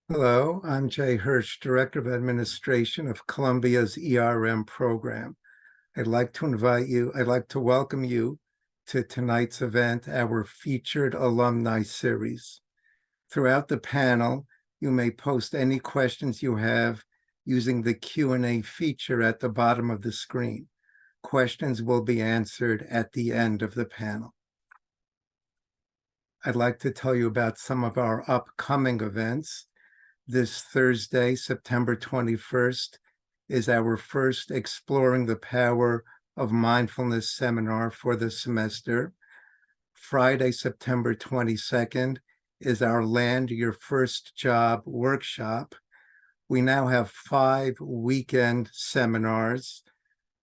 Hello, I'm Jay Hirsch, Director of Administration of Columbia's ERM program. I'd like to welcome you to tonight's event, our featured alumni series. Throughout the panel, you may post any questions you have using the Q&A feature at the bottom of the screen. Questions will be answered at the end of the panel. I'd like to tell you about some of our upcoming events. This Thursday, September 21st, is our first Exploring the Power of Mindfulness seminar for the semester. Friday, September 22nd, is our Land Your First Job workshop. We now have 5 weekend seminars: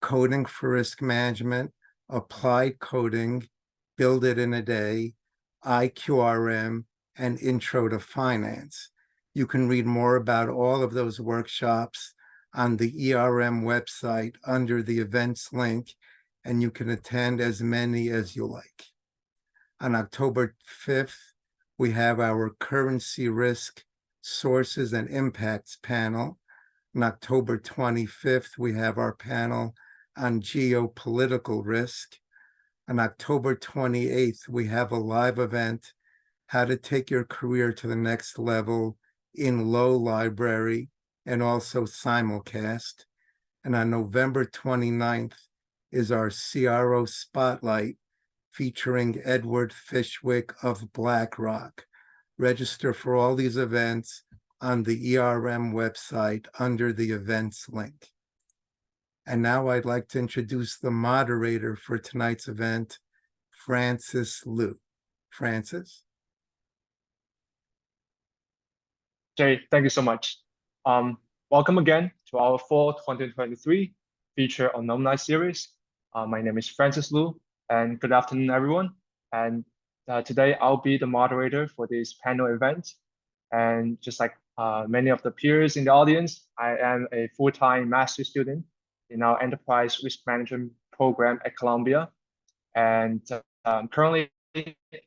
Coding for Risk Management, Applied Coding, Build It in a Day, IQRM, and Intro to Finance. You can read more about all of those workshops on the ERM website under the events link, and you can attend as many as you like. On October 5th, we have our Currency Risk Sources and Impacts panel. On October 25th, we have our panel on geopolitical risk. On October 28th, we have a live event, How to Take Your Career to the Next Level in Low Library, and also simulcast. And on November 29th is our CRO Spotlight featuring Edward Fishwick of BlackRock. Register for all these events on the ERM website under the events link. And now I'd like to introduce the moderator for tonight's event, Francis Liu. Francis? Jay, thank you so much. Welcome again to our fall 2023 feature alumni series. My name is Francis Liu, and good afternoon, everyone. And today I'll be the moderator for this panel event. And just like many of the peers in the audience, I am a full-time master's student in our enterprise risk management program at Columbia. And currently,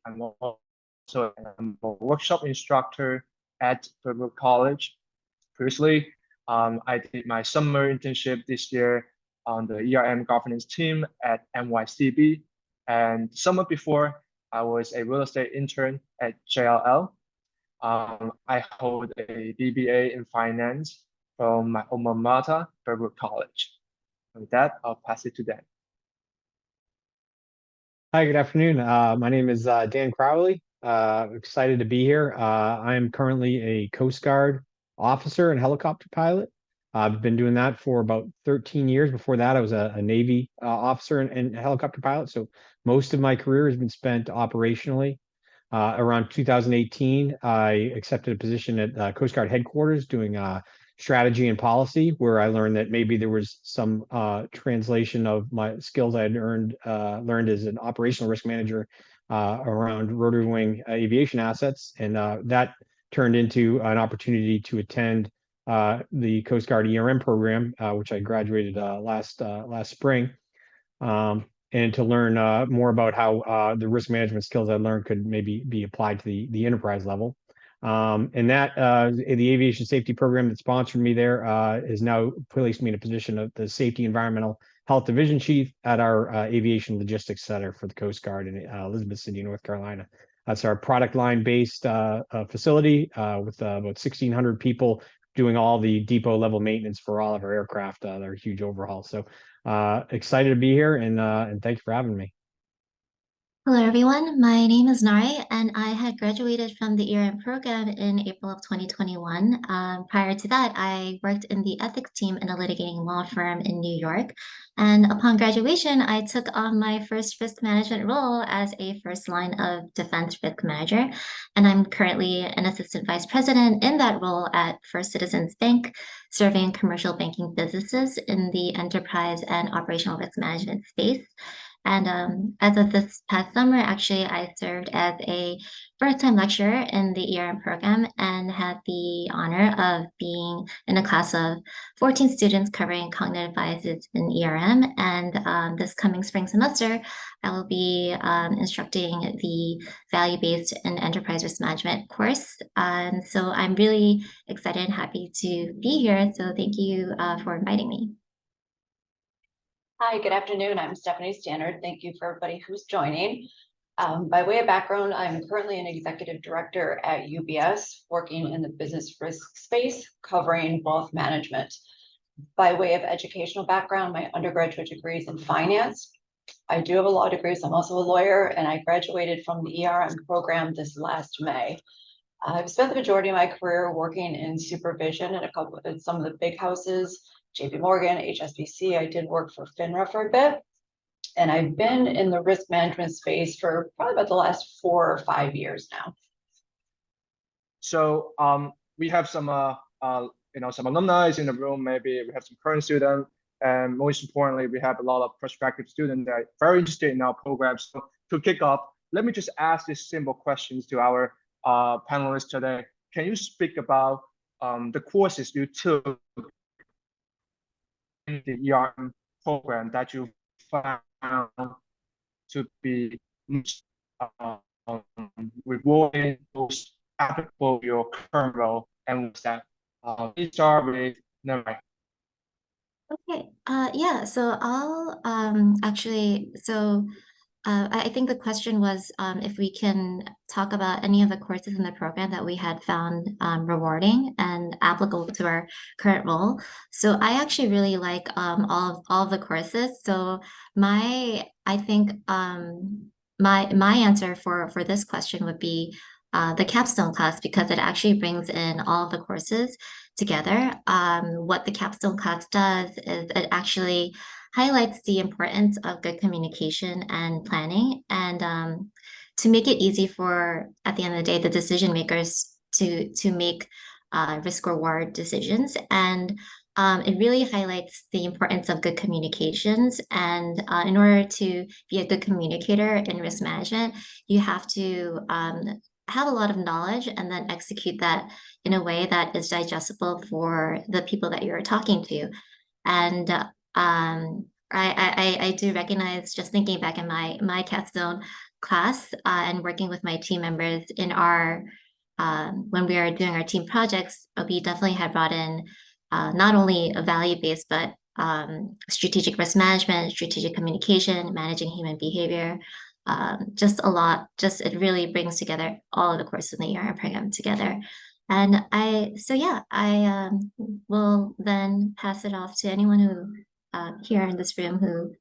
I'm also a workshop instructor at Federal College. Previously, I did my summer internship this year on the ERM governance team at NYCB. And summer before, I was a real estate intern at JLL. I hold a BBA in finance from my alma mater, Federal College. With that, I'll pass it to Dan. Hi, good afternoon. My name is Dan Crowley. Excited to be here. I am currently a Coast Guard officer and helicopter pilot. I've been doing that for about 13 years. Before that, I was a Navy officer and helicopter pilot. So most of my career has been spent operationally. Around 2018, I accepted a position at Coast Guard headquarters doing strategy and policy, where I learned that maybe there was some translation of my skills I had learned as an operational risk manager around rotary wing aviation assets, and that turned into an opportunity to attend the Coast Guard ERM program, which I graduated last spring, and to learn more about how the risk management skills I learned could maybe be applied to the enterprise level. And that the aviation safety program that sponsored me there has now placed me in a position of the Safety Environmental Health Division Chief at our Aviation Logistics Center for the Coast Guard in Elizabeth City, North Carolina. That's our product line based facility with about 1,600 people doing all the depot level maintenance for all of our aircraft. They're a huge overhaul. So excited to be here, and thank you for having me. Hello, everyone. My name is Narae, and I had graduated from the ERM program in April of 2021. Prior to that, I worked in the ethics team in a litigating law firm in New York. And upon graduation, I took on my first risk management role as a first line of defense risk manager. And I'm currently an assistant vice president in that role at First Citizens Bank, serving commercial banking businesses in the enterprise and operational risk management space. And as of this past summer, actually, I served as a first-time lecturer in the ERM program and had the honor of being in a class of 14 students covering cognitive biases in ERM. And this coming spring semester, I will be instructing the value-based and enterprise risk management course. So I'm really excited and happy to be here. So thank you for inviting me. Hi, good afternoon. I'm Stefanie Stannard. Thank you for everybody who's joining. By way of background, I'm currently an executive director at UBS, working in the business risk space, covering wealth management. By way of educational background, my undergraduate degree is in finance. I do have a law degree, so I'm also a lawyer, and I graduated from the ERM program this last May. I've spent the majority of my career working in supervision at some of the big houses, JP Morgan, HSBC. I did work for FINRA for a bit. And I've been in the risk management space for probably about the last 4 or 5 years now. So we have some some alumni in the room. Maybe we have some current students, and most importantly, we have a lot of prospective students that are very interested in our program. So to kick off, let me just ask these simple questions to our panelists today. Can you speak about the courses you took in the ERM program that you found to be rewarding, most applicable to your current role, and what's that? Let's start with Narae. Okay. Yeah. So I'll I think the question was if we can talk about any of the courses in the program that we had found rewarding and applicable to our current role. So I actually really like all of the courses. So my answer for this question would be the capstone class, because it actually brings in all of the courses together. What the capstone class does is it actually highlights the importance of good communication and planning, and to make it easy for, at the end of the day, the decision makers to make risk reward decisions. And it really highlights the importance of good communications. And in order to be a good communicator in risk management, you have to have a lot of knowledge and then execute that in a way that is digestible for the people that you're talking to. And I do recognize, just thinking back in my capstone class and working with my team members in our when we are doing our team projects, we definitely had brought in not only a value-based but strategic risk management, strategic communication, managing human behavior, just a lot. Just it really brings together all of the courses in the ERM program together. And I will then pass it off to anyone who here in this room who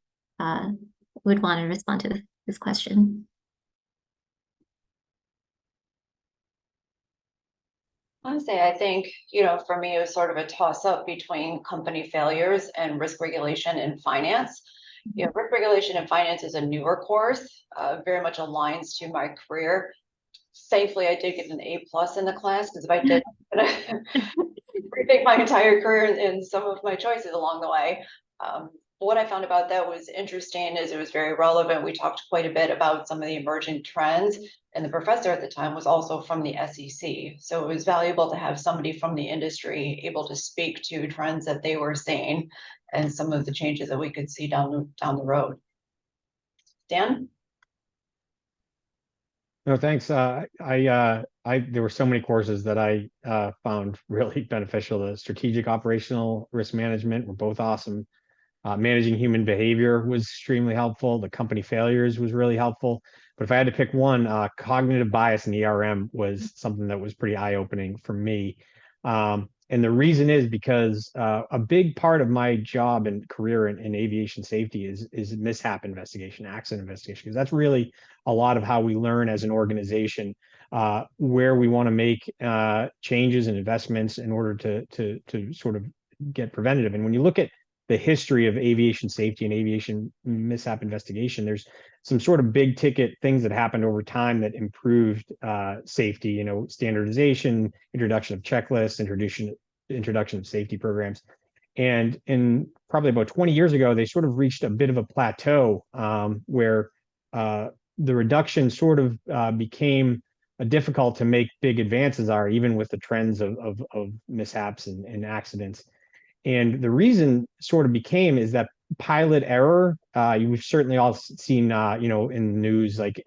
would want to respond to this question. Honestly, I think, for me, it was sort of a toss-up between company failures and risk regulation in finance. Risk regulation in finance is a newer course, very much aligns to my career. Thankfully, I did get an A+ in the class, because if I did, rethink my entire career and some of my choices along the way. What I found about that was interesting is it was very relevant. We talked quite a bit about some of the emerging trends, and the professor at the time was also from the SEC. So it was valuable to have somebody from the industry able to speak to trends that they were seeing and some of the changes that we could see down the road. Dan? No, thanks. There were so many courses that I found really beneficial. The strategic operational risk management were both awesome. Managing human behavior was extremely helpful. The company failures was really helpful. But if I had to pick one, cognitive bias in ERM was something that was pretty eye-opening for me. And the reason is because a big part of my job and career in aviation safety is mishap investigation, accident investigation, because that's really a lot of how we learn as an organization where we want to make changes and investments in order to sort of get preventative. And when you look at the history of aviation safety and aviation mishap investigation, there's some sort of big ticket things that happened over time that improved safety, standardization, introduction of checklists, introduction of safety programs. And in probably about 20 years ago, they sort of reached a bit of a plateau where the reduction sort of became difficult to make big advances are, even with the trends of mishaps and accidents. And the reason sort of became is that pilot error. We've certainly all seen, in the news, like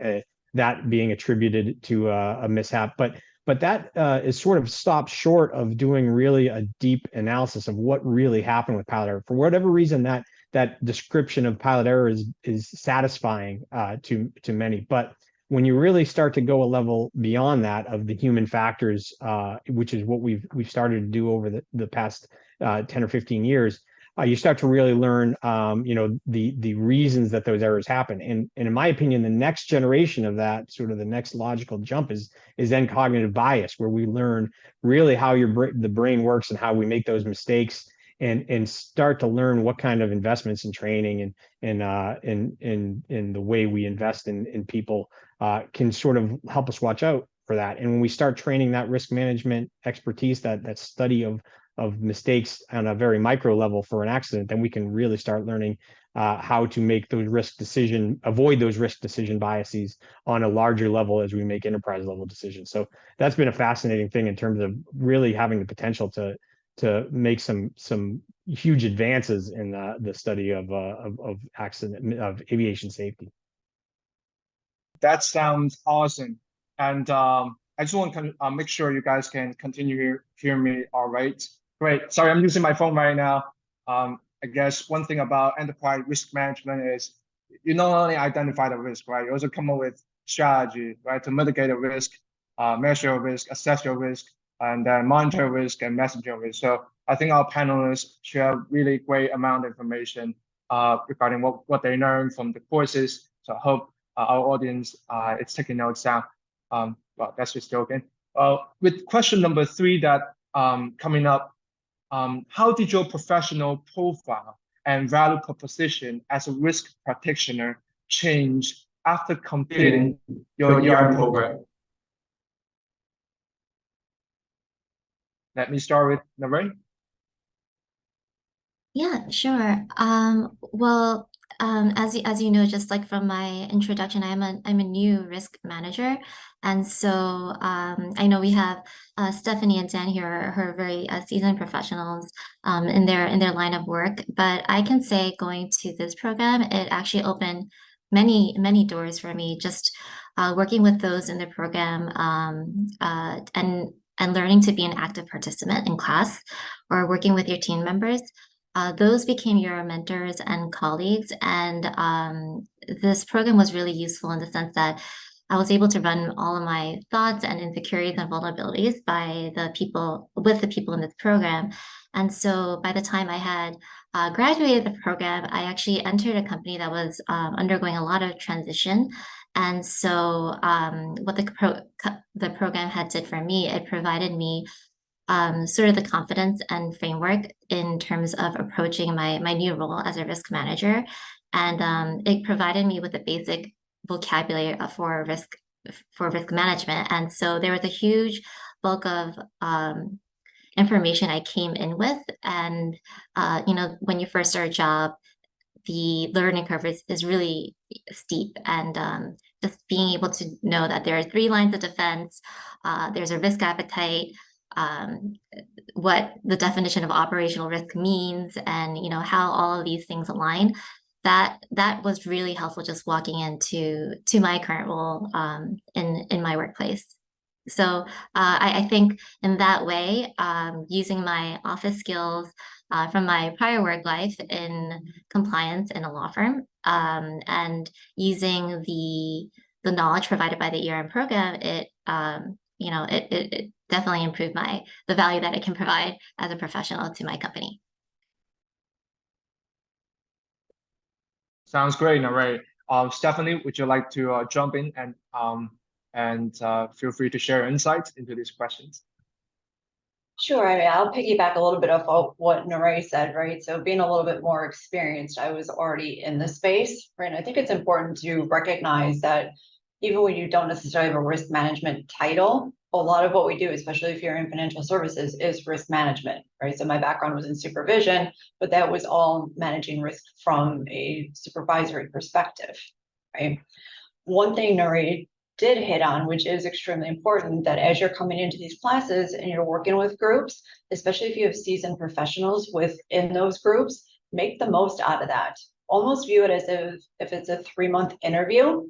that being attributed to a mishap, but that is sort of stopped short of doing really a deep analysis of what really happened with pilot error. For whatever reason, that description of pilot error is satisfying to many, but when you really start to go a level beyond that of the human factors, which is what we've started to do over the past 10 or 15 years, you start to really learn, the reasons that those errors happen. And in my opinion, the next generation of that, sort of the next logical jump, is then cognitive bias, where we learn really how the brain works and how we make those mistakes, and start to learn what kind of investments in training and the way we invest in people can sort of help us watch out for that. And when we start training that risk management expertise, that study of mistakes on a very micro level for an accident, then we can really start learning how to make those avoid those risk decision biases on a larger level as we make enterprise level decisions. So that's been a fascinating thing in terms of really having the potential to make some huge advances in the study of aviation safety. That sounds awesome. And I just want to make sure you guys can continue hear me all right. Great. Sorry, I'm using my phone right now. I guess one thing about enterprise risk management is you not only identify the risk, right? You also come up with strategy, right, to mitigate the risk, measure your risk, assess your risk, and then monitor risk and message your risk. So I think our panelists share really great amount of information regarding what they learned from the courses. So I hope our audience is taking notes down. Well, that's just joking. With question number 3 that coming up, how did your professional profile and value proposition as a risk practitioner change after completing your ERM program? Let me start with Narae. Yeah, sure. Well, as you know, just like from my introduction, I'm a new risk manager, and so I know we have Stefanie and Dan here who are very seasoned professionals in their line of work. But I can say going to this program, it actually opened many doors for me. Just working with those in the program and learning to be an active participant in class or working with your team members. Those became your mentors and colleagues, and this program was really useful in the sense that I was able to run all of my thoughts and insecurities and vulnerabilities with the people in this program. And so by the time I had graduated the program, I actually entered a company that was undergoing a lot of transition. And so what the program had did for me, it provided me sort of the confidence and framework in terms of approaching my new role as a risk manager. And it provided me with a basic vocabulary for risk management. And so there was a huge bulk of information I came in with. And when you first start a job, the learning curve is really steep, and just being able to know that there are 3 lines of defense, there's a risk appetite, what the definition of operational risk means, and how all of these things align. That was really helpful just walking into my current role in my workplace. So I think in that way, using my office skills from my prior work life in compliance in a law firm, and using the knowledge provided by the ERM program, it definitely improved the value that it can provide as a professional to my company. Sounds great, Narae. Stefanie, would you like to jump in and feel free to share your insights into these questions? Sure. I mean, I'll piggyback a little bit off what Narae said, right? So being a little bit more experienced, I was already in the space, right? And I think it's important to recognize that even when you don't necessarily have a risk management title, a lot of what we do, especially if you're in financial services, is risk management, right? So my background was in supervision, but that was all managing risk from a supervisory perspective, right? One thing Narae did hit on, which is extremely important, that as you're coming into these classes and you're working with groups, especially if you have seasoned professionals within those groups, make the most out of that. Almost view it as if it's a 3-month interview,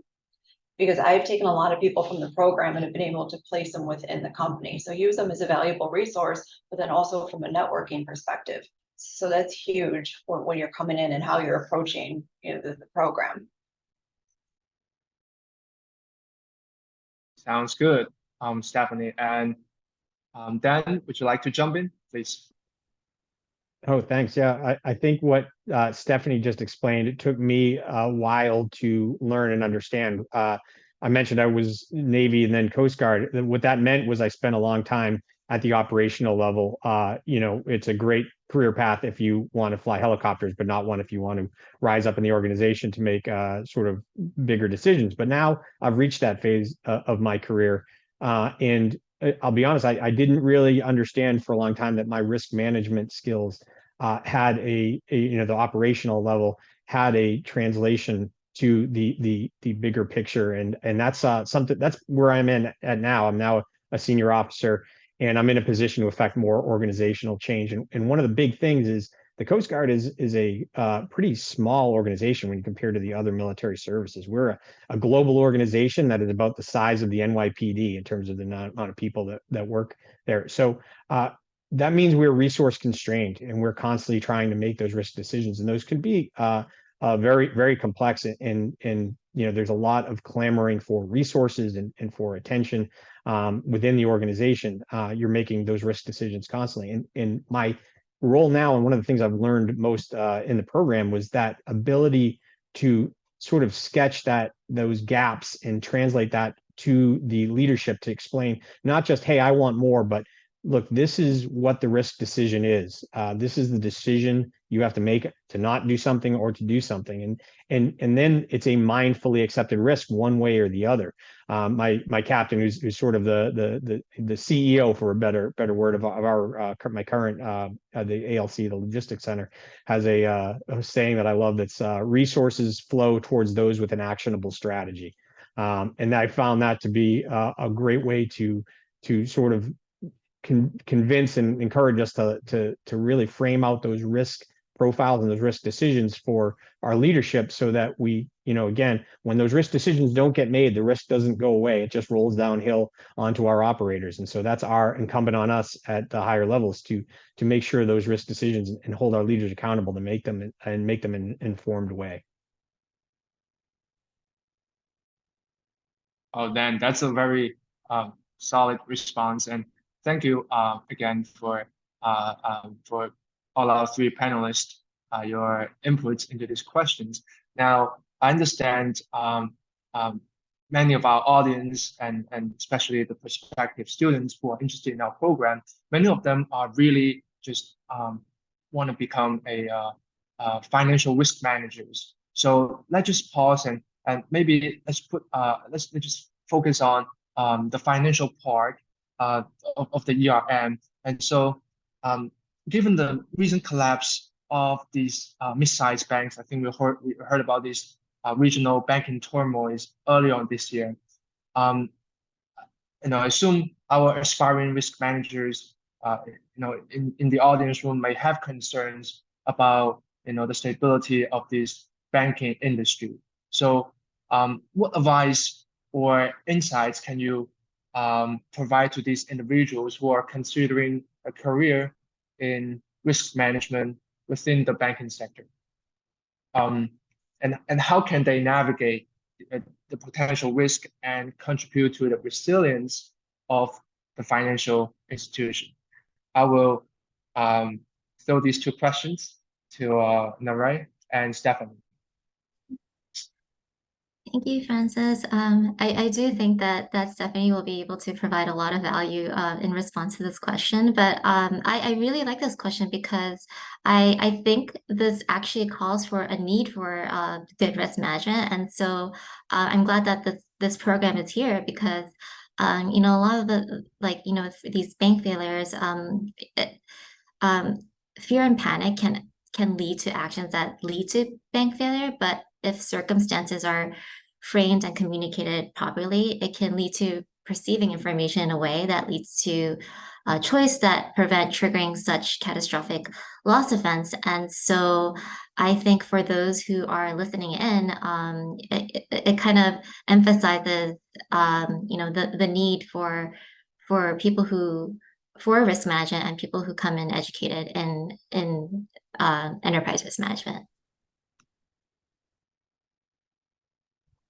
because I've taken a lot of people from the program and have been able to place them within the company. So use them as a valuable resource, but then also from a networking perspective. So that's huge when you're coming in and how you're approaching, the program. Sounds good, Stefanie. And Dan, would you like to jump in, please? Oh, thanks. Yeah, I think what Stefanie just explained, it took me a while to learn and understand. I mentioned I was Navy and then Coast Guard. What that meant was I spent a long time at the operational level. It's a great career path if you want to fly helicopters, but not one if you want to rise up in the organization to make sort of bigger decisions. But now I've reached that phase of my career, and I'll be honest, I didn't really understand for a long time that my risk management skills had the operational level had a translation to the bigger picture, and that's something that's where I'm at now. I'm now a senior officer, and I'm in a position to affect more organizational change. And one of the big things is the Coast Guard is a pretty small organization when you compare to the other military services. We're a global organization that is about the size of the NYPD in terms of the amount of people that work there. So that means we're resource constrained, and we're constantly trying to make those risk decisions, and those can be very, very complex. And there's a lot of clamoring for resources and for attention within the organization. You're making those risk decisions constantly. And my role now, and one of the things I've learned most in the program, was that ability to sort of sketch those gaps and translate that to the leadership to explain not just, hey, I want more, but look, this is what the risk decision is. This is the decision you have to make to not do something or to do something, and then it's a mindfully accepted risk one way or the other. My captain, who's sort of the CEO, for a better word, of my current the ALC, the Logistics Center, has a saying that I love. That's resources flow towards those with an actionable strategy, and I found that to be a great way to sort of convince and encourage us to really frame out those risk profiles and those risk decisions for our leadership, so that we, again, when those risk decisions don't get made, the risk doesn't go away. It just rolls downhill onto our operators. And so that's our incumbent on us at the higher levels to make sure those risk decisions and hold our leaders accountable to make them in an informed way. Oh, Dan, that's a very solid response, and thank you again for all our 3 panelists, your inputs into these questions. Now, I understand many of our audience, and especially the prospective students who are interested in our program, many of them are really just want to become financial risk managers. So let's just pause and maybe let's just focus on the financial part of the ERM. And so given the recent collapse of these mid-sized banks, I think we heard about these regional banking turmoils earlier on this year. I assume our aspiring risk managers, in the audience room may have concerns about, the stability of this banking industry. So what advice or insights can you provide to these individuals who are considering a career in risk management within the banking sector? And how can they navigate the potential risk and contribute to the resilience of the financial institution? I will throw these 2 questions to Narae and Stefanie. Thank you, Francis. I do think that Stefanie will be able to provide a lot of value in response to this question. But I really like this question because I think this actually calls for a need for good risk management. And so I'm glad that this program is here, because You know, a lot of the, like, you know, these bank failures, fear and panic can lead to actions that lead to bank failure, but if circumstances are framed and communicated properly, it can lead to perceiving information in a way that leads to a choice that prevent triggering such catastrophic loss events. And so I think for those who are listening in, it kind of emphasizes, you know, the need for people who for risk management and people who come in educated in enterprise risk management.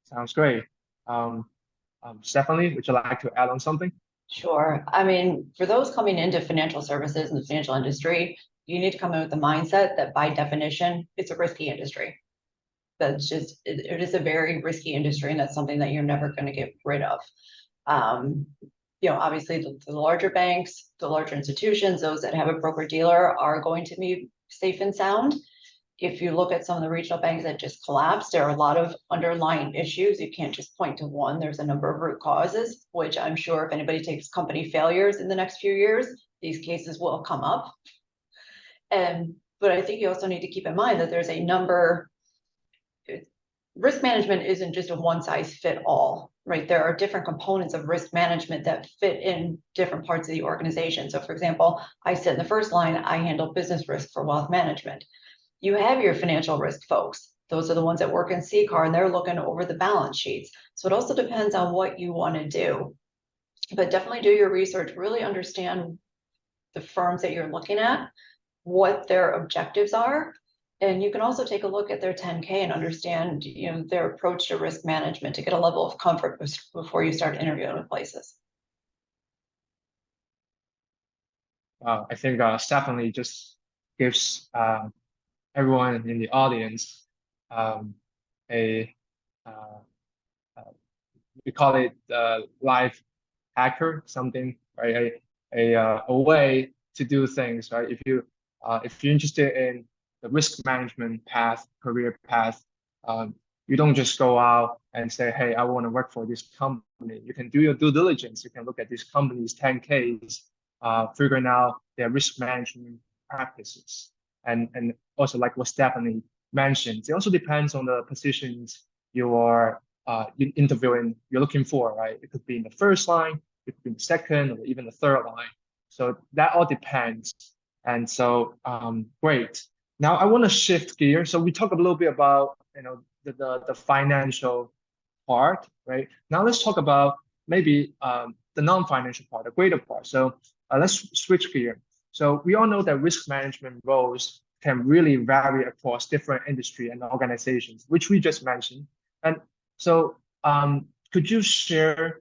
Sounds great. Stefanie, would you like to add on something? Sure. I mean, for those coming into financial services and the financial industry, you need to come in with the mindset that by definition, it's a risky industry. That's just, it is a very risky industry, and that's something that you're never going to get rid of. You know, obviously the larger banks, the larger institutions, those that have a broker dealer are going to be safe and sound. If you look at some of the regional banks that just collapsed, there are a lot of underlying issues. You can't just point to one. There's a number of root causes, which I'm sure if anybody takes company failures in the next few years, these cases will come up. But I think you also need to keep in mind that there's a number. Risk management isn't just a one size fit all, right? There are different components of risk management that fit in different parts of the organization. So for example, I sit in the first line, I handle business risk for wealth management. You have your financial risk folks. Those are the ones that work in CCAR, and they're looking over the balance sheets. So it also depends on what you want to do. But definitely do your research, really understand the firms that you're looking at, what their objectives are. And you can also take a look at their 10K and understand, you know, their approach to risk management to get a level of comfort before you start interviewing with places. I think Stefanie just gives everyone in the audience a we call it life hacker, something, right? A way to do things, right? If you're interested in the risk management path, career path, you don't just go out and say, hey, I want to work for this company. You can do your due diligence. You can look at these companies' 10Ks, figuring out their risk management practices. And also, like what Stefanie mentioned, it also depends on the positions you are interviewing, you're looking for, right? It could be in the first line, it could be in the second, or even the third line. So that all depends. And so, great. Now I want to shift gears. So we talked a little bit about, you know, the financial part, right? Now let's talk about maybe the non-financial part, the greater part. So let's switch gear. So we all know that risk management roles can really vary across different industry and organizations, which we just mentioned. And so could you share,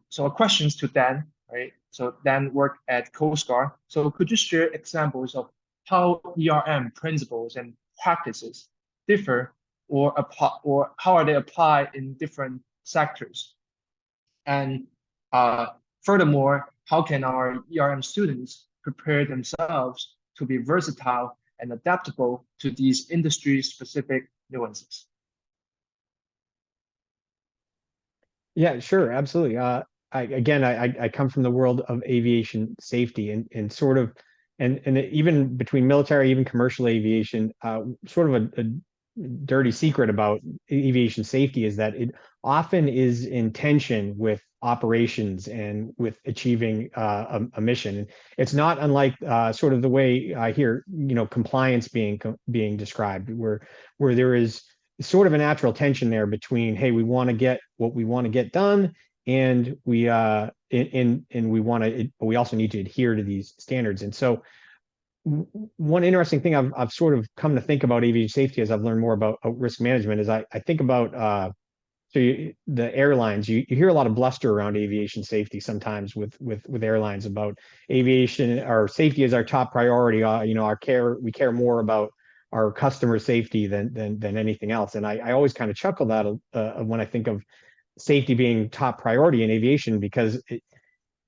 so a questions to Dan, right? So Dan worked at Coast Guard. So could you share examples of how ERM principles and practices differ or how are they applied in different sectors? And furthermore, how can our ERM students prepare themselves to be versatile and adaptable to these industry-specific nuances? Yeah, sure, absolutely. I come from the world of aviation safety and sort of, and even between military, even commercial aviation, sort of a dirty secret about aviation safety is that it often is in tension with operations and with achieving a mission. It's not unlike sort of the way I hear, you know, compliance being described, where there is sort of a natural tension there between, hey, we want to get what we want to get done, and we also need to adhere to these standards. And so one interesting thing I've sort of come to think about aviation safety as I've learned more about risk management is I think about the airlines. You hear a lot of bluster around aviation safety sometimes with airlines about aviation. Our safety is our top priority. You know, we care more about our customer safety than anything else. And I always kind of chuckle that when I think of safety being top priority in aviation, because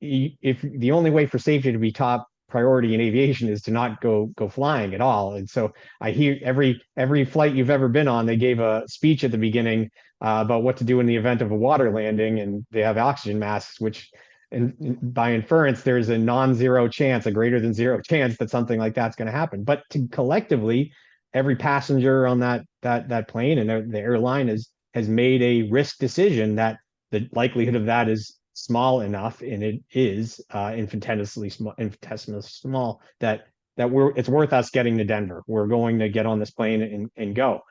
if the only way for safety to be top priority in aviation is to not go flying at all. And so I hear every flight you've ever been on, they gave a speech at the beginning about what to do in the event of a water landing, and they have oxygen masks, which by inference, there's a non-zero chance, a greater than zero chance that something like that's going to happen. But collectively, every passenger on that plane and the airline has made a risk decision that the likelihood of that is small enough, and it is infinitesimally small that it's worth us getting to Denver. We're going to get on this plane and go.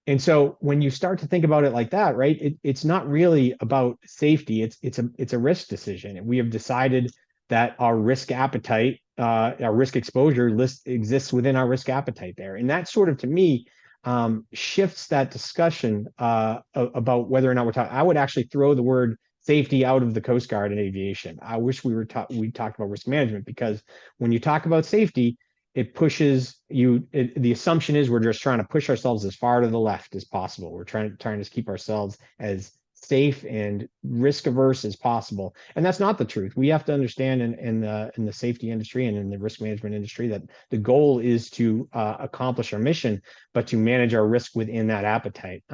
And so when you start to think about it like that, right, it's not really about safety. It's a risk decision. And we have decided that our risk appetite, our risk exposure list exists within our risk appetite there. And that sort of, to me, shifts that discussion about whether or not we're talking. I would actually throw the word safety out of the Coast Guard and aviation. I wish we talked about risk management, because when you talk about safety, it pushes you. The assumption is we're just trying to push ourselves as far to the left as possible. We're trying to keep ourselves as safe and risk averse as possible, and that's not the truth. We have to understand in the safety industry and in the risk management industry that the goal is to accomplish our mission, but to manage our risk within that appetite.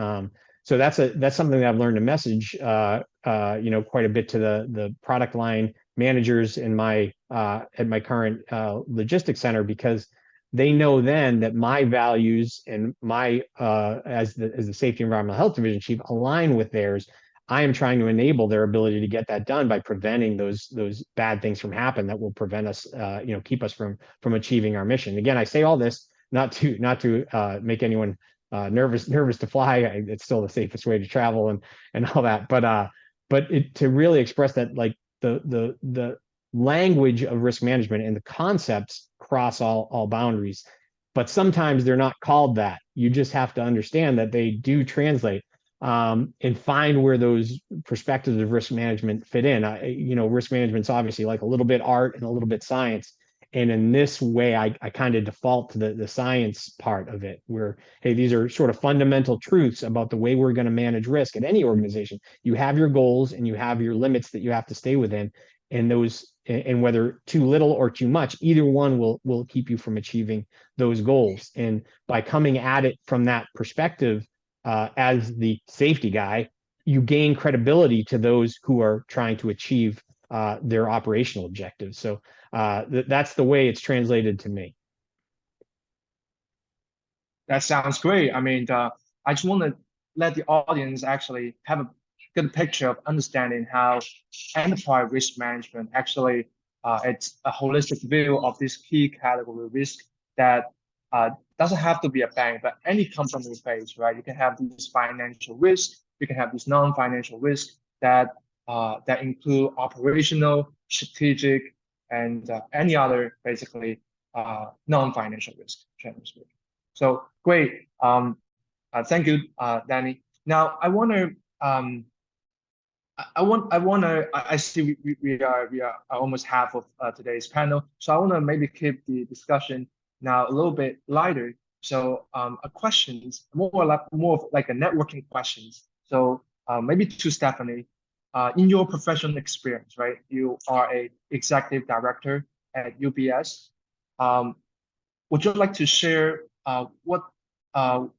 So that's something that I've learned to message, quite a bit to the product line managers in my at my current logistics center, because they know then that my values and my as the safety environmental health division chief align with theirs. I am trying to enable their ability to get that done by preventing those bad things from happening that will prevent us, keep us from achieving our mission. Again, I say all this not to make anyone nervous to fly. It's still the safest way to travel and all that, but to really express that, like, the language of risk management and the concepts cross all boundaries, but sometimes they're not called that. You just have to understand that they do translate, and find where those perspectives of risk management fit in. Risk management's obviously like a little bit art and a little bit science. And in this way, I kind of default to the science part of it, where, hey, these are sort of fundamental truths about the way we're going to manage risk at any organization. You have your goals and you have your limits that you have to stay within, and whether too little or too much, either one will keep you from achieving those goals. And by coming at it from that perspective, as the safety guy, you gain credibility to those who are trying to achieve their operational objectives. So that's the way it's translated to me. That sounds great. I mean, I just want to let the audience actually have a good picture of understanding how enterprise risk management actually, it's a holistic view of this key category risk that doesn't have to be a bank, but any company will face, right? You can have these financial risk, you can have these non-financial risk that include operational, strategic, and any other basically non-financial risk. So great. Thank you, Danny. Now I want to. I see we are almost half of today's panel, so I want to maybe keep the discussion now a little bit lighter. So a questions more of like a networking questions. So maybe to Stefanie, in your professional experience, right? You are a executive director at UBS. Would you like to share what are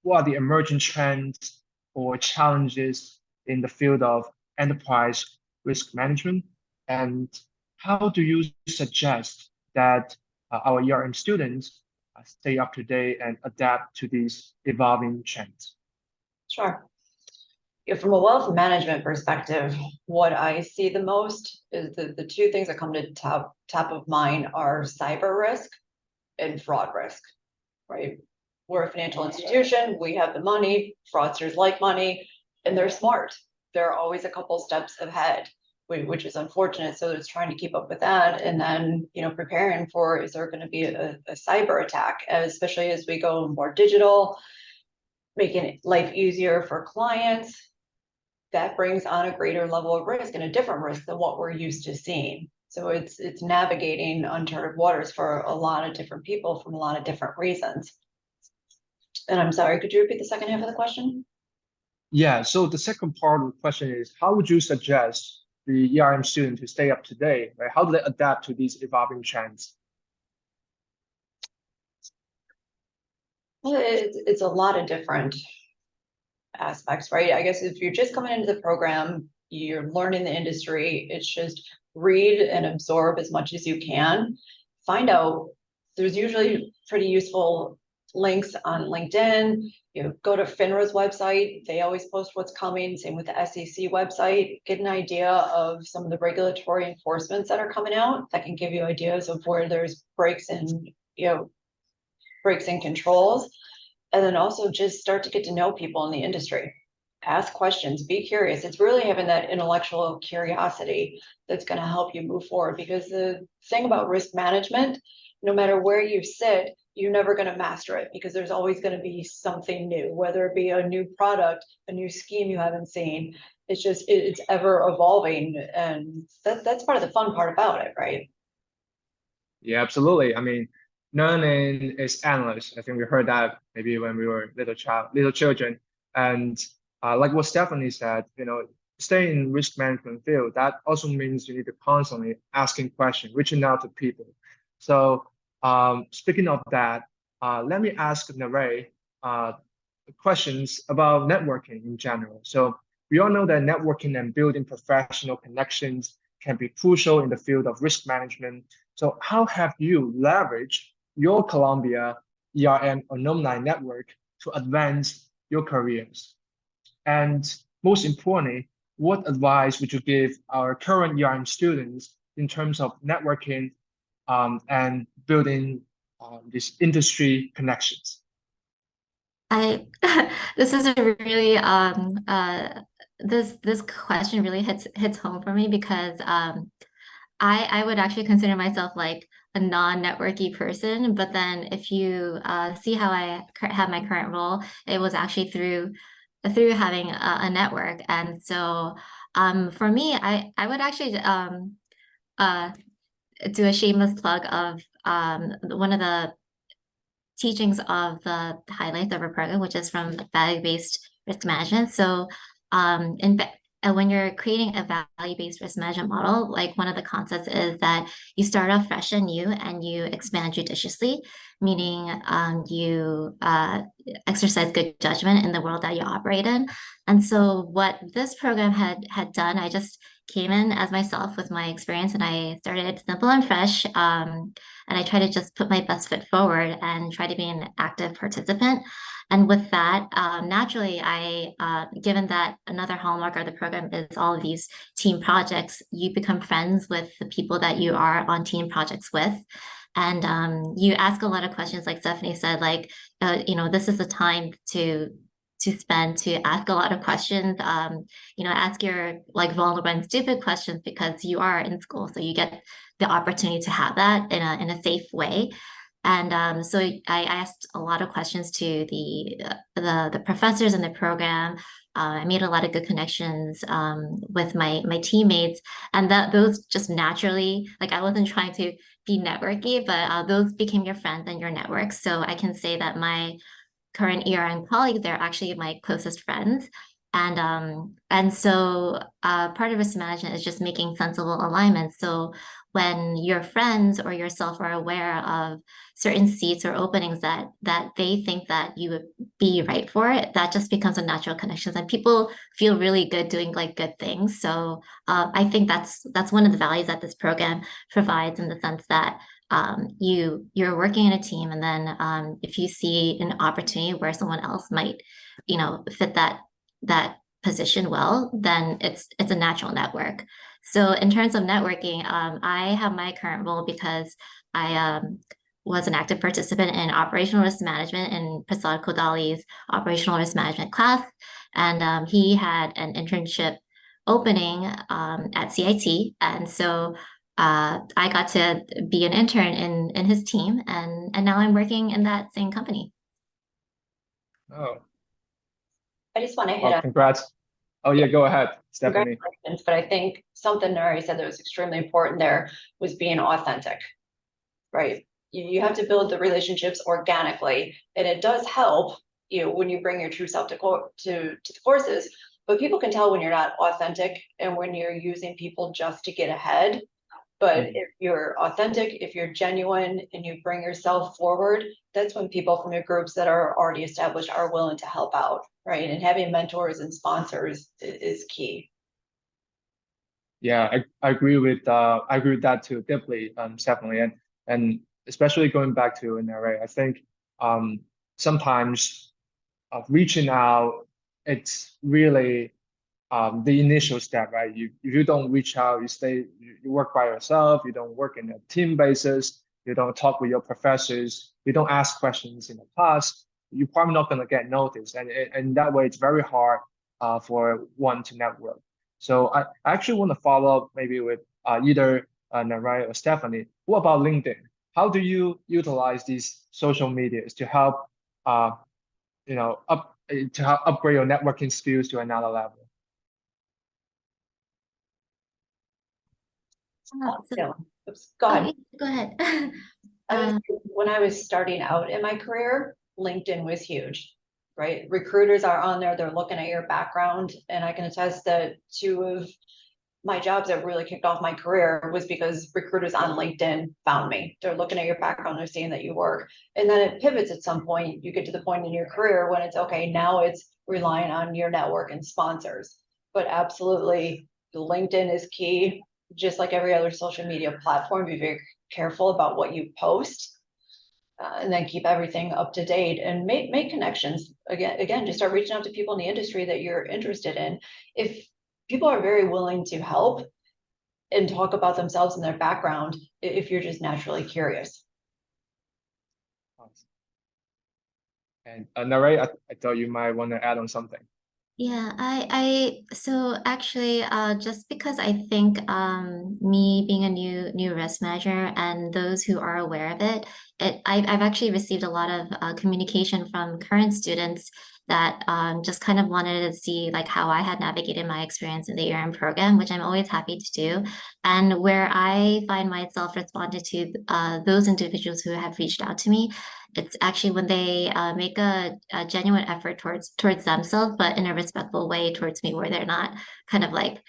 the emerging trends or challenges in the field of enterprise risk management, and how do you suggest that our ERM students stay up to date and adapt to these evolving trends? Sure. From a wealth management perspective, what I see the most is the two things that come to top of mind are cyber risk and fraud risk, right? We're a financial institution, we have the money, fraudsters like money, and they're smart. They're always a couple steps ahead, which is unfortunate. So it's trying to keep up with that, and then preparing for, is there going to be a cyber attack, especially as we go more digital, making life easier for clients. That brings on a greater level of risk and a different risk than what we're used to seeing. So it's navigating uncharted waters for a lot of different people from a lot of different reasons. And I'm sorry, could you repeat the second half of the question? Yeah, so the second part of the question is, how would you suggest the ERM student to stay up to date, right? How do they adapt to these evolving trends? Well, it's a lot of different aspects, right? I guess if you're just coming into the program, you're learning the industry, it's just read and absorb as much as you can. Find out, there's usually pretty useful links on LinkedIn. Go to FINRA's website, they always post what's coming, same with the SEC website. Get an idea of some of the regulatory enforcements that are coming out that can give you ideas of where there's breaks in, breaks in controls. And then also just start to get to know people in the industry. Ask questions, be curious. It's really having that intellectual curiosity that's going to help you move forward, because the thing about risk management, no matter where you sit, you're never going to master it, because there's always going to be something new, whether it be a new product, a new scheme you haven't seen. It's just, it's ever evolving. And that's part of the fun part about it, right? Yeah, absolutely. I mean, learning is endless. I think we heard that maybe when we were little children. And like what Stefanie said, staying in risk management field, that also means you need to constantly asking questions, reaching out to people. So speaking of that, let me ask Narae questions about networking in general. So we all know that networking and building professional connections can be crucial in the field of risk management. So how have you leveraged your Columbia ERM alumni network to advance your careers? And most importantly, what advice would you give our current ERM students in terms of networking and building these industry connections? This is a really this question really hits home for me, because I would actually consider myself like a non-networky person, but then if you see how I have my current role, it was actually through having a network. And so for me, I would actually do a shameless plug of one of the teachings of the highlights of our program, which is from value-based risk management. So when you're creating a value-based risk management model, like one of the concepts is that you start off fresh and new and you expand judiciously, meaning you exercise good judgment in the world that you operate in. And so what this program had done, I just came in as myself with my experience, and I started simple and fresh. And I try to just put my best foot forward and try to be an active participant. And with that, naturally, given that another hallmark of the program is all of these team projects, you become friends with the people that you are on team projects with. And you ask a lot of questions, like Stefanie said, like, this is the time to spend to ask a lot of questions, ask your like vulnerable and stupid questions, because you are in school, so you get the opportunity to have that in a safe way. And so I asked a lot of questions to the professors in the program. I made a lot of good connections with my teammates, and those just naturally, like, I wasn't trying to be networky, but those became your friends and your network. So I can say that my current ERM colleagues, they're actually my closest friends. And so part of risk management is just making sensible alignments. So when your friends or yourself are aware of certain seats or openings that they think that you would be right for, that just becomes a natural connection, and people feel really good doing like good things. So I think that's one of the values that this program provides, in the sense that you're working in a team, and then if you see an opportunity where someone else might fit that position well, then it's a natural network. So in terms of networking, I have my current role because I was an active participant in operational risk management in Prasad Kodali's operational risk management class, and he had an internship opening at CIT, and so I got to be an intern in his team, and now I'm working in that same company. Oh, I just want to hit well, on congrats. Oh yeah, go ahead, Stefanie. congratulations, but I think something Narae said that was extremely important there was being authentic, right? You have to build the relationships organically, and it does help when you bring your true self to the courses. but people can tell when you're not authentic and when you're using people just to get ahead. But if you're authentic, if you're genuine and you bring yourself forward, that's when people from your groups that are already established are willing to help out, right? And having mentors and sponsors is key. Yeah, I agree with that too deeply, Stefanie, and especially going back to Narae, I think sometimes reaching out, it's really the initial step, right? If you don't reach out, you work by yourself, you don't work in a team basis, you don't talk with your professors, you don't ask questions in the class, you're probably not going to get noticed, and that way it's very hard for one to network. So I actually want to follow up maybe with either Narae or Stefanie. What about LinkedIn? How do you utilize these social medias to help to help upgrade your networking skills to another level? Oops, go ahead. Go ahead. When I was starting out in my career, LinkedIn was huge, right? Recruiters are on there, they're looking at your background, and I can attest that 2 of my jobs that really kicked off my career was because recruiters on LinkedIn found me. They're looking at your background, they're seeing that you work. And then it pivots at some point. You get to the point in your career when it's okay, now it's relying on your network and sponsors. But absolutely, LinkedIn is key. Just like every other social media platform, be very careful about what you post. And then keep everything up to date and make connections. Again, just start reaching out to people in the industry that you're interested in. If people are very willing to help and talk about themselves and their background, if you're just naturally curious. And Narae, I thought you might want to add on something. Yeah, so actually, just because I think me being a new risk manager and those who are aware of I've actually received a lot of communication from current students that just kind of wanted to see like how I had navigated my experience in the ERM program, which I'm always happy to do. And where I find myself responding to those individuals who have reached out to me, it's actually when they make a genuine effort towards themselves, but in a respectful way towards me, where they're not kind of like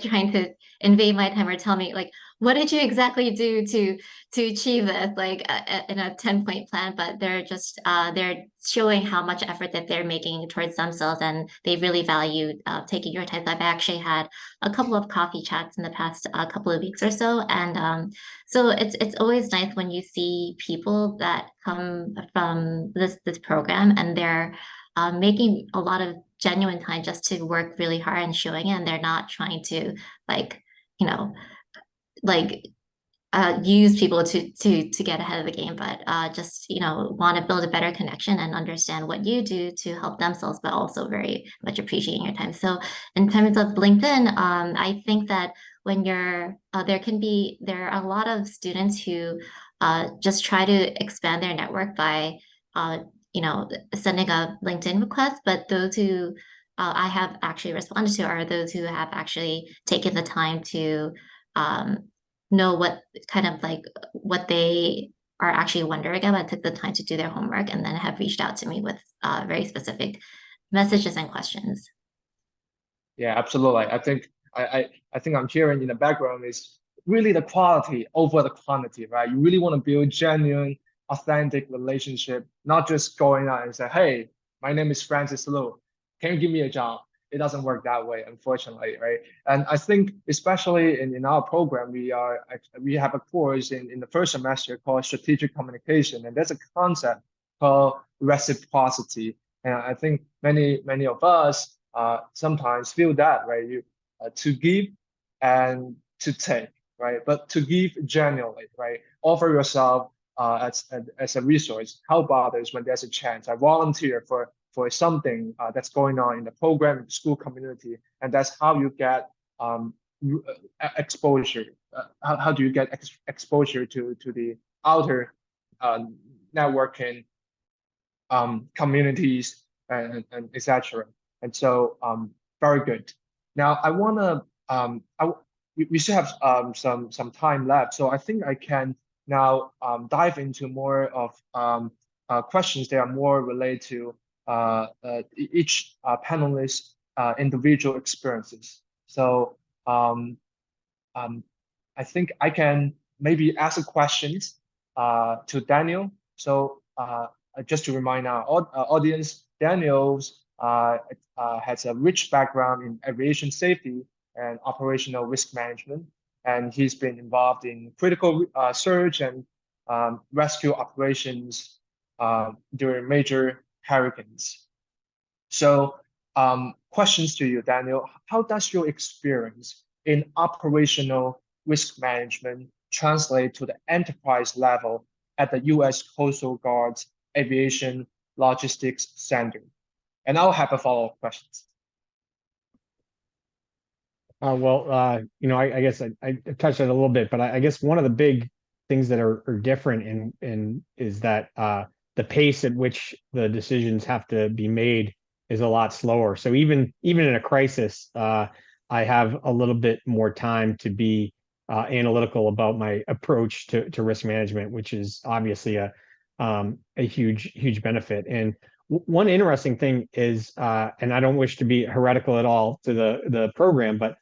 trying to invade my time or tell me like, what did you exactly do to achieve this, like in a 10-point plan, but they're just they're showing how much effort that they're making towards themselves, and they really value taking your time. I've actually had a couple of coffee chats in the past couple of weeks or so, and so it's always nice when you see people that come from this program and they're making a lot of genuine time just to work really hard and showing it, and they're not trying to like, you know, like use people to get ahead of the game, but just want to build a better connection and understand what you do to help themselves, but also very much appreciating your time. So in terms of LinkedIn, I think that when you're there are a lot of students who just try to expand their network by sending a LinkedIn request, but those who I have actually responded to are those who have actually taken the time to know what kind of like what they are actually wondering about, took the time to do their homework, and then have reached out to me with very specific messages and questions. Yeah, absolutely. I think I'm hearing in the background is really the quality over the quantity, right? You really want to build genuine, authentic relationship, not just going out and say, hey, my name is Francis Liu. Can you give me a job? It doesn't work that way, unfortunately, right? And I think especially in our program, we have a course in the first semester called strategic communication, and there's a concept called reciprocity. And I think many of us sometimes feel that, right? You to give and to take, right? But to give genuinely, right? Offer yourself as a resource, help others when there's a chance. I volunteer for something that's going on in the program, in the school community, and that's how you get exposure. How do you get exposure to the outer networking communities and etc. And so very good. Now I want to we still have some time left, so I think I can now dive into more of questions that are more related to each panelist individual experiences. So I think I can maybe ask a questions to Daniel. So just to remind our audience, Daniel's has a rich background in aviation safety and operational risk management, and he's been involved in critical search and rescue operations during major hurricanes. So questions to you, Daniel. How does your experience in operational risk management translate to the enterprise level at the U.S. Coastal Guard's Aviation Logistics Center? And I'll have a follow-up questions. I guess I touched on it a little bit, but I guess one of the big things that are different in is that the pace at which the decisions have to be made is a lot slower. So even in a crisis, I have a little bit more time to be analytical about my approach to risk management, which is obviously a huge benefit. And one interesting thing is, and I don't wish to be heretical at all to the program, but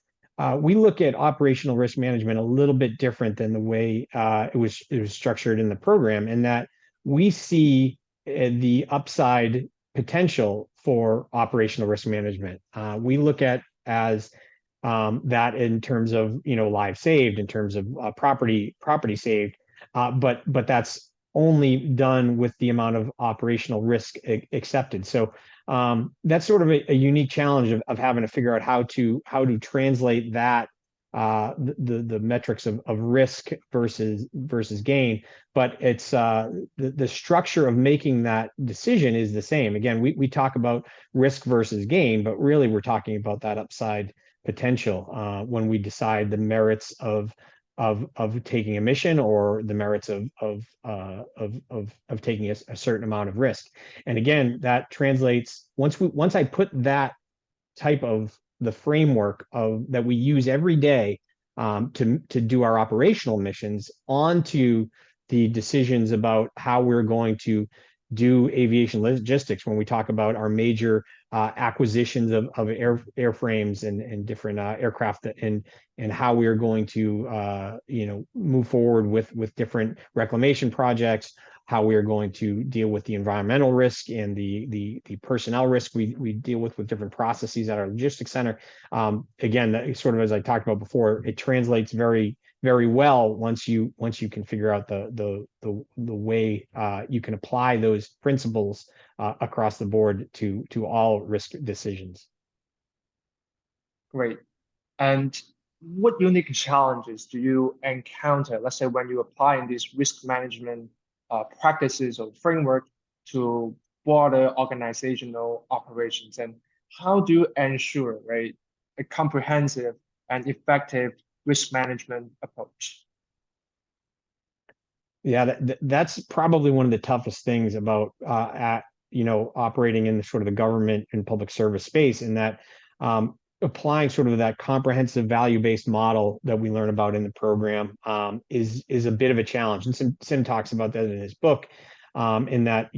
we look at operational risk management a little bit different than the way it was structured in the program, in that we see the upside potential for operational risk management. We look at as that in terms of lives saved, in terms of property saved, but that's only done with the amount of operational risk accepted. So that's sort of a unique challenge of having to figure out how to translate that the metrics of risk versus gain. But it's the structure of making that decision is the same. Again, we talk about risk versus gain, but really we're talking about that upside potential when we decide the merits of taking a mission or the merits of taking a certain amount of risk. And again, that translates once I put that type of the framework of that we use every day to do our operational missions onto the decisions about how we're going to do aviation logistics, when we talk about our major acquisitions of airframes and different aircraft, and how we are going to move forward with different reclamation projects, how we are going to deal with the environmental risk and the personnel risk we deal with different processes at our logistics center. Again, sort of as I talked about before, it translates very well once you can figure out the way you can apply those principles across the board to all risk decisions. Great. And what unique challenges do you encounter, let's say, when you apply in these risk management practices or framework to broader organizational operations? And how do you ensure, right, a comprehensive and effective risk management approach? Yeah, that's probably one of the toughest things about operating in the sort of the government and public service space, in that applying sort of that comprehensive value-based model that we learn about in the program is a bit of a challenge. And Sim talks about that in his book, in that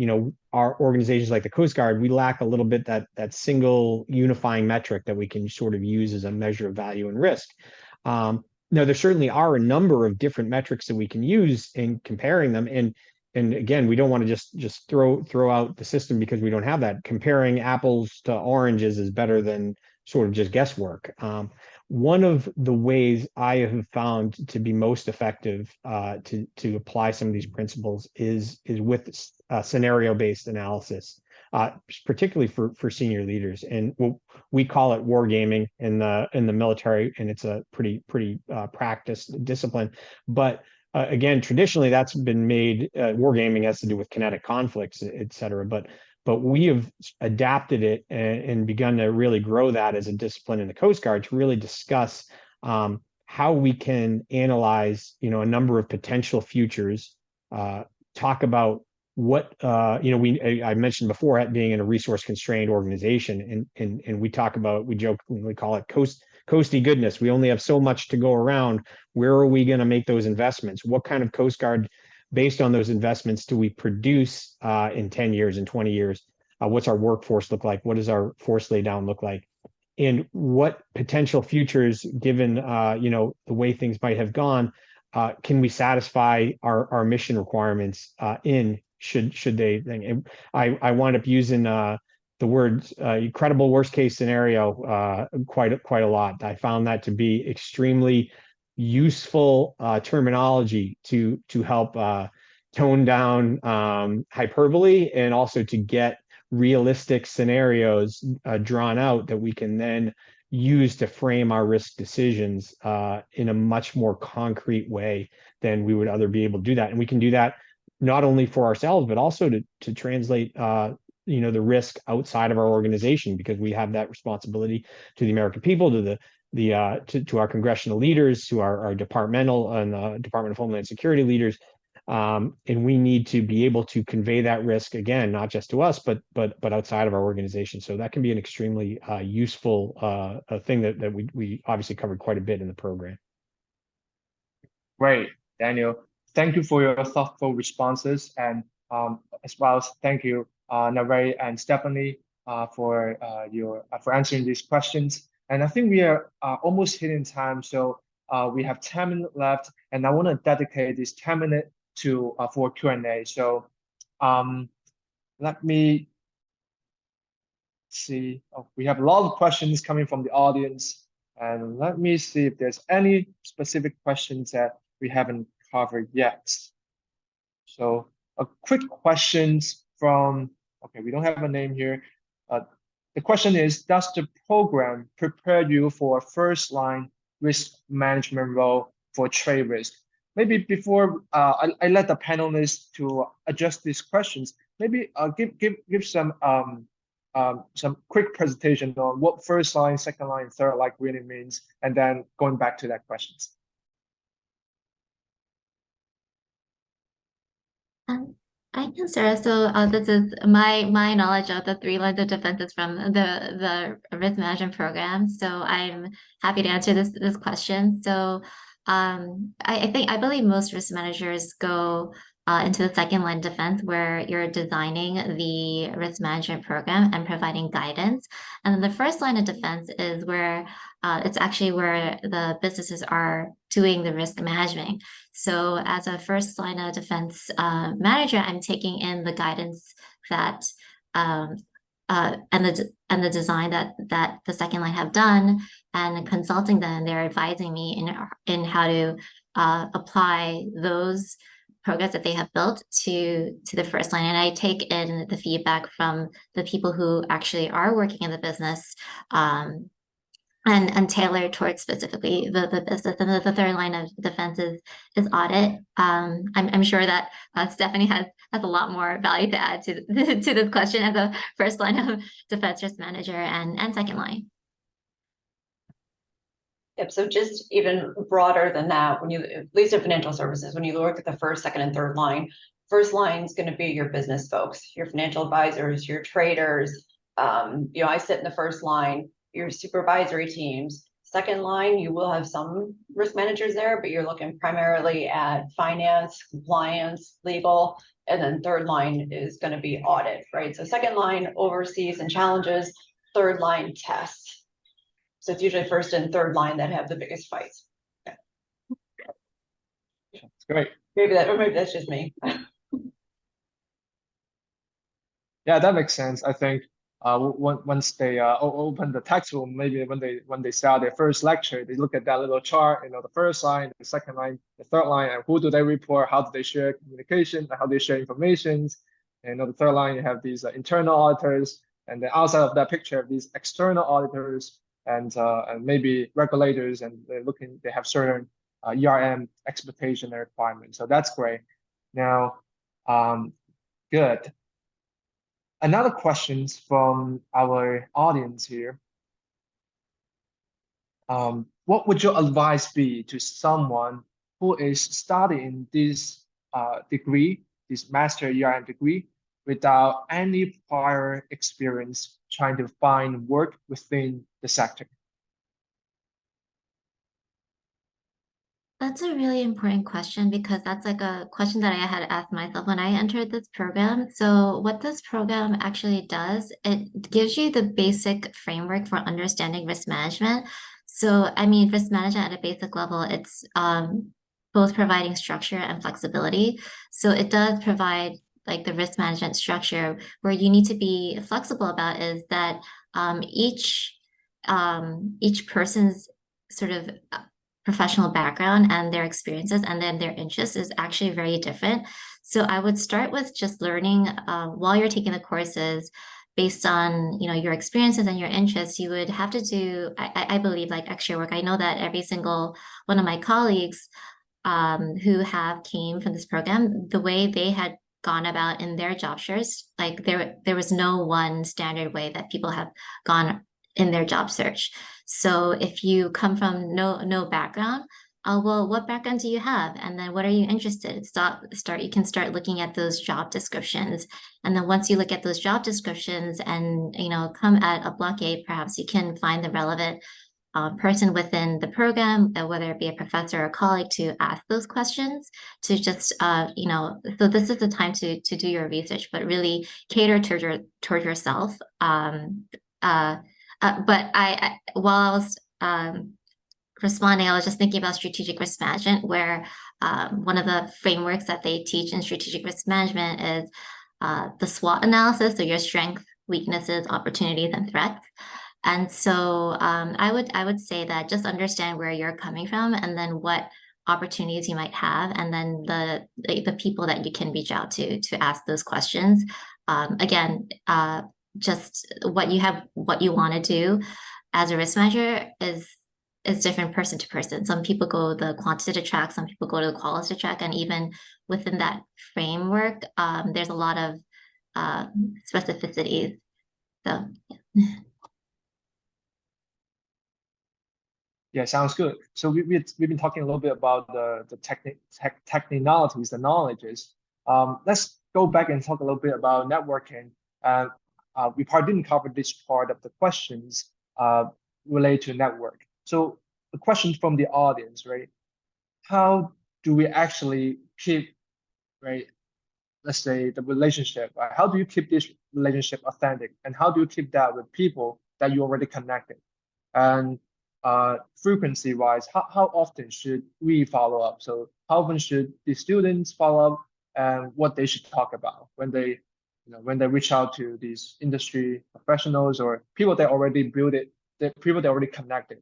our organizations like the Coast Guard, we lack a little bit that single unifying metric that we can sort of use as a measure of value and risk. Now, there certainly are a number of different metrics that we can use in comparing them. And again, we don't want to just throw out the system because we don't have that. Comparing apples to oranges is better than sort of just guesswork. One of the ways I have found to be most effective to apply some of these principles is with scenario-based analysis, particularly for senior leaders. And we call it wargaming in the military, and it's a pretty practiced discipline. But again, traditionally that's been made. Wargaming has to do with kinetic conflicts, et cetera. But we have adapted it and begun to really grow that as a discipline in the Coast Guard to really discuss how we can analyze, a number of potential futures, talk about what, I mentioned before being in a resource constrained organization, and we jokingly call it coasty goodness. We only have so much to go around. Where are we going to make those investments? What kind of Coast Guard, based on those investments, do we produce in 10 years and 20 years? What's our workforce look like? What does our force laydown look like? and what potential futures, given the way things might have gone, can we satisfy our mission requirements in should they? And I wind up using the words credible worst case scenario quite a lot. I found that to be extremely useful terminology to help tone down hyperbole, and also to get realistic scenarios drawn out that we can then use to frame our risk decisions in a much more concrete way than we would other be able to do that. And we can do that not only for ourselves, but also to translate the risk outside of our organization, because we have that responsibility to the American people, to our congressional leaders, to our departmental and Department of Homeland Security leaders. And we need to be able to convey that risk, again, not just to us, but outside of our organization. So that can be an extremely useful thing that we obviously covered quite a bit in the program. Great, Daniel. Thank you for your thoughtful responses, and as well as thank you, Narae and Stefanie, for answering these questions. And I think we are almost hitting time, so we have 10 minutes left, and I want to dedicate this 10 minutes for Q&A. So let me see. Oh, we have a lot of questions coming from the audience, and let me see if there's any specific questions that we haven't covered yet. So a quick questions from, okay, we don't have a name here. The question is, does the program prepare you for a first-line risk management role for trade risk? Maybe before I let the panelists to address these questions, maybe give some quick presentation on what first line, second line, third line really means, and then going back to that questions. I can start. So this is my knowledge of the 3 lines of defenses from the risk management program. So I'm happy to answer this question. So I believe most risk managers go into the second line defense, where you're designing the risk management program and providing guidance. And then the first line of defense is where it's actually where the businesses are doing the risk management. So as a first line of defense manager, I'm taking in the guidance that and the design that the second line have done, and consulting them. They're advising me in how to apply those programs that they have built to the first line. And I take in the feedback from the people who actually are working in the business, and tailor towards specifically the business. And the third line of defense is audit. I'm sure that Stefanie has a lot more value to add to this question as a first line of defense risk manager and second line. Yep. So just even broader than that, when you, at least in financial services, when you look at the first, second, and third line, first line is going to be your business folks, your financial advisors, your traders. I sit in the first line, your supervisory teams. Second line, you will have some risk managers there, but you're looking primarily at finance, compliance, legal, and then third line is going to be audit, right? So second line oversees and challenges, third line tests. So it's usually first and third line that have the biggest fights. Yeah. That's great. Maybe that's just me. Yeah, that makes sense. I think once they open the textbook, maybe when they start their first lecture, they look at that little chart, the first line, the second line, the third line, and who do they report, how do they share communication, how they share information. And the third line, you have these internal auditors, and then outside of that picture, these external auditors and maybe regulators, and they have certain ERM expectation and requirements. So that's great. Now, good. Another question from our audience here. What would your advice be to someone who is studying this degree, this master ERM degree, without any prior experience trying to find work within the sector? That's a really important question because that's like a question that I had asked myself when I entered this program. So what this program actually does, it gives you the basic framework for understanding risk management. So I mean, risk management at a basic level, it's both providing structure and flexibility. So it does provide like the risk management structure where you need to be flexible about is that each person's sort of professional background and their experiences and then their interests is actually very different. So I would start with just learning while you're taking the courses based on your experiences and your interests. You would have to do, I believe, like extra work. I know that every single one of my colleagues who have came from this program, the way they had gone about in their job search, like there was no one standard way that people have gone in their job search. So if you come from no background, well, what background do you have? And then what are you interested in? You can start looking at those job descriptions. And then once you look at those job descriptions and come at a block A, perhaps you can find the relevant person within the program, whether it be a professor or a colleague, to ask those questions, to just so this is the time to do your research, but really cater toward yourself. But while I was responding, I was just thinking about strategic risk management, where one of the frameworks that they teach in strategic risk management is the SWOT analysis, so your strengths, weaknesses, opportunities, and threats. And so I would say that just understand where you're coming from and then what opportunities you might have, and then the people that you can reach out to ask those questions. Again, just what you want to do as a risk manager is different person to person. Some people go the quantitative track, some people go to the qualitative track, and even within that framework, there's a lot of specificities. So yeah. Yeah, sounds good. So we've been talking a little bit about the technicalities, the knowledges. Let's go back and talk a little bit about networking. We probably didn't cover this part of the questions related to network. So the question from the audience, right? How do we actually keep, right? Let's say the relationship. How do you keep this relationship authentic, and how do you keep that with people that you already connected? And frequency wise, how often should we follow up? So how often should the students follow up, and what they should talk about when they reach out to these industry professionals or people that already built it, the people that already connected?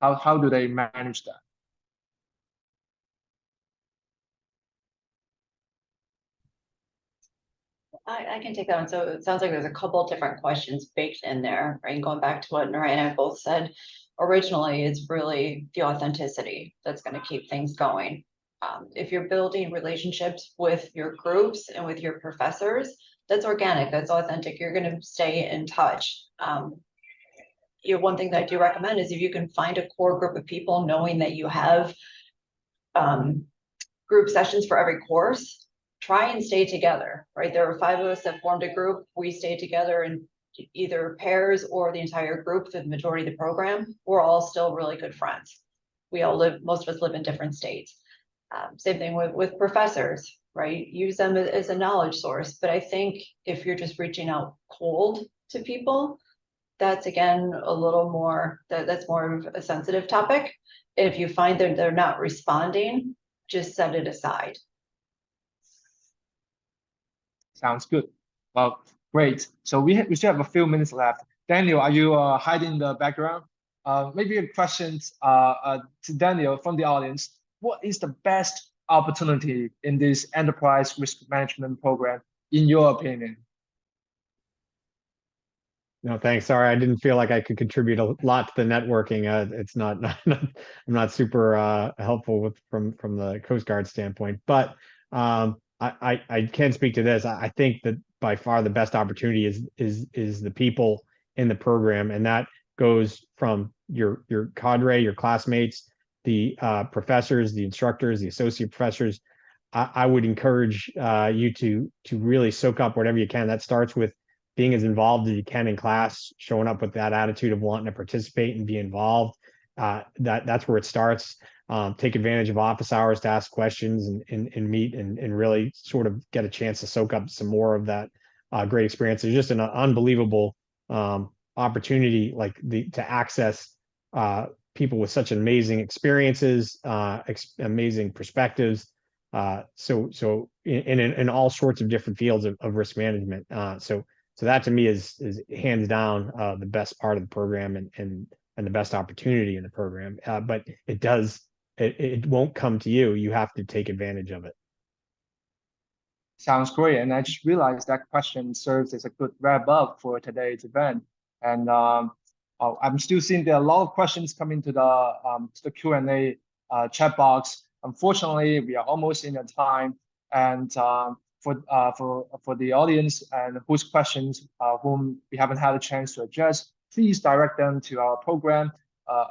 How do they manage that? I can take that one. So it sounds like there's a couple of different questions baked in there, right? And going back to what Narae and I both said, originally, it's really the authenticity that's going to keep things going. If you're building relationships with your groups and with your professors, that's organic, that's authentic. You're going to stay in touch. One thing that I do recommend is if you can find a core group of people, knowing that you have group sessions for every course, try and stay together, right? There were 5 of us that formed a group. We stayed together in either pairs or the entire group for the majority of the program. We're all still really good friends. Most of us live in different states. Same thing with professors, right? Use them as a knowledge source. But I think if you're just reaching out cold to people, that's again a little more, that's more of a sensitive topic. And if you find that they're not responding, just set it aside. Sounds good. Well, great. So we still have a few minutes left. Daniel, are you hiding in the background? Maybe a question to Daniel from the audience. What is the best opportunity in this enterprise risk management program, in your opinion? No, thanks. Sorry, I didn't feel like I could contribute a lot to the networking. It's not I'm not super helpful from the Coast Guard standpoint, but I can speak to this. I think that by far the best opportunity is the people in the program, and that goes from your cadre, your classmates, the professors, the instructors, the associate professors. I would encourage you to really soak up whatever you can. That starts with being as involved as you can in class, showing up with that attitude of wanting to participate and be involved. That's where it starts. take advantage of office hours to ask questions and meet and really sort of get a chance to soak up some more of that great experience. It's just an unbelievable opportunity, like to access people with such amazing experiences, amazing perspectives. So in all sorts of different fields of risk management. So that to me is hands down the best part of the program and the best opportunity in the program. But it won't come to you. You have to take advantage of it. Sounds great. And I just realized that question serves as a good wrap up for today's event. And I'm still seeing there are a lot of questions coming to the Q&A chat box. Unfortunately, we are almost in the time. And for the audience and whose questions whom we haven't had a chance to address, please direct them to our program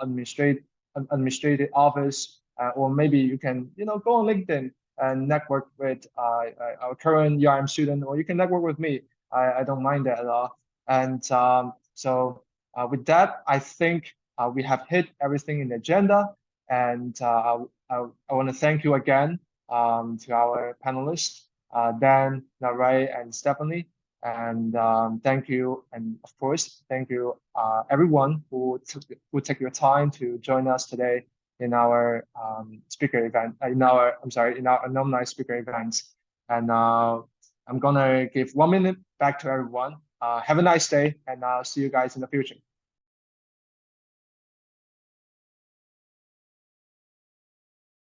administrative office, or maybe you can go on LinkedIn and network with our current ERM student, or you can network with me. I don't mind that at all. And so with that, I think we have hit everything in the agenda. And I want to thank you again to our panelists, Dan, Narae, and Stefanie. And thank you, and of course, thank you everyone who took your time to join us today in our speaker event, in our alumni speaker events. And I'm gonna give 1 minute back to everyone. Have a nice day, and I'll see you guys in the future.